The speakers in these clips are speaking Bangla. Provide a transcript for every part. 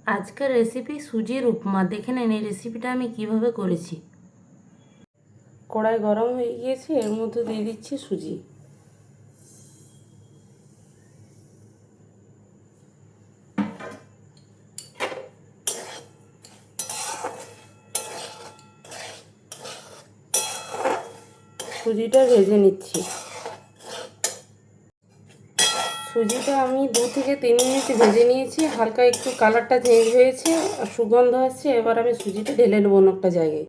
আজকের রেসিপি সুজির উপমা। দেখে নিন এই রেসিপিটা আমি কিভাবে করেছি। কড়াই গরম হয়ে গিয়েছে, এর মধ্যে দিয়ে দিচ্ছি সুজি। সুজিটা ভেজে নিচ্ছি। সুজিটা আমি 2 থেকে 3 মিনিট ভেজে নিয়েছি। হালকা একটু কালারটা চেঞ্জ হয়েছে আর সুগন্ধ আসছে। এবার আমি সুজিটা ঢেলে নেবো অন্য একটা জায়গায়।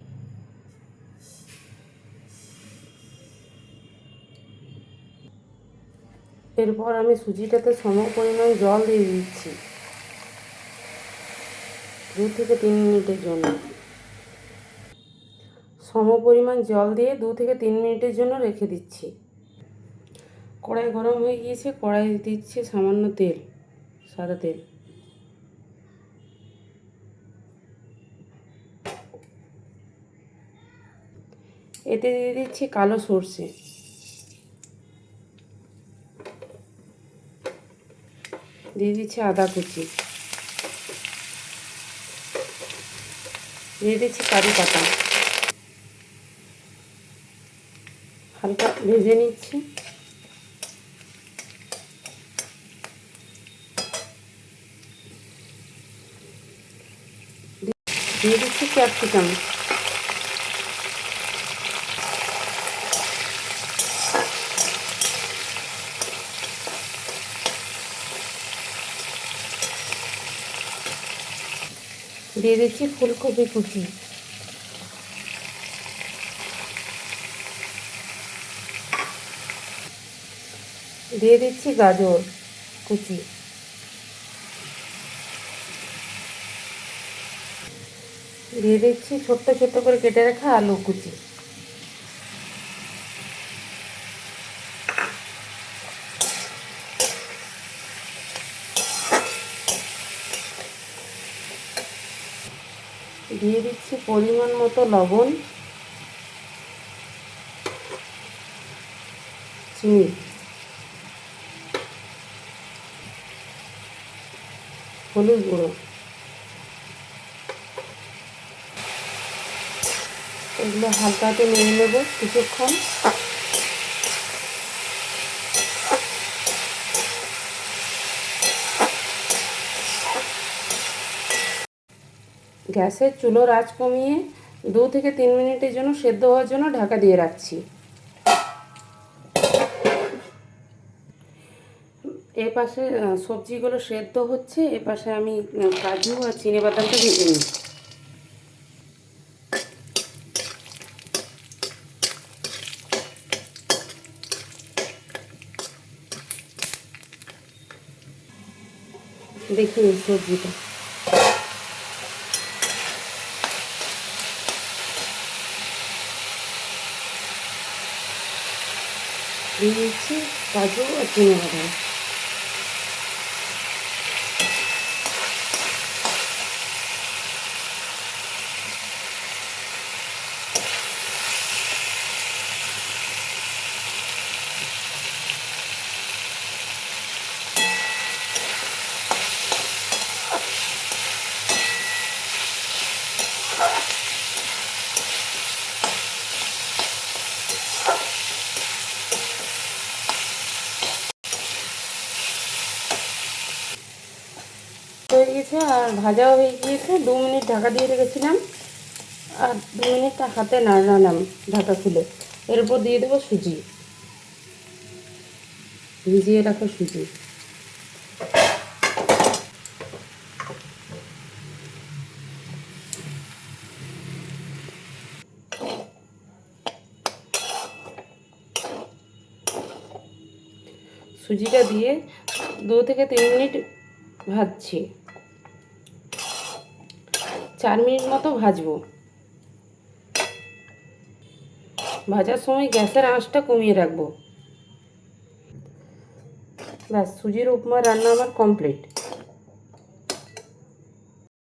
এরপর আমি সুজিটাতে সম পরিমাণ জল দিয়ে দিচ্ছি 2 থেকে 3 মিনিটের জন্য। সম পরিমাণ জল দিয়ে 2 থেকে 3 মিনিটের জন্য রেখে দিচ্ছি। কড়াই গরম হয়ে গিয়েছে, কড়াই দিচ্ছি সামান্য তেল, সাদা তেল। এতে দিয়ে দিচ্ছি কালো সর্ষে, দিয়ে দিচ্ছি আদা কুচি, দিয়ে দিচ্ছি কারি পাতা। হালকা ভেজে নিচ্ছি। দিয়ে দিচ্ছি ক্যাপসিকাম, দিয়ে দিচ্ছি ফুলকপি কুচি, দিয়ে দিচ্ছি গাজর কুচি, দিয়ে দিচ্ছি ছোট্ট ছোট্ট করে কেটে রাখা আলু কুচি। দিয়ে দিচ্ছি পরিমাণ মতো লবণ, চিনি, হলুদ গুঁড়ো। এগুলো হালকাতে নেড়ে নেব কিছুক্ষণ। গ্যাসের চুলোর আঁচ কমিয়ে 2 থেকে 3 মিনিটের জন্য সেদ্ধ হওয়ার জন্য ঢাকা দিয়ে রাখছি। এ পাশে সবজিগুলো সেদ্ধ হচ্ছে, এ পাশে আমি কাজু আর চিনেবাদামটা ভেজে নিই। দেখুন সবজিটা দিয়ে দিচ্ছি কাজু আর চিনেবাদাম। হয়ে গেছে আর ভাজাও হয়ে গিয়েছে। 2 মিনিট ঢাকা দিয়ে রেখেছিলাম আর 2 মিনিট হাতে নাড়লাম ঢাকা খুলে। এর উপর দিয়ে দেবো সুজি, ভিজিয়ে রাখা সুজি। সুজিটা দিয়ে 2 থেকে 3 মিনিট ভাজছি। 4 মিনিট মতো ভাজবো। ভাজার সময় গ্যাসের আঁচটা কমিয়ে রাখবো। ব্যাস, সুজির উপমা রান্না আমার কমপ্লিট।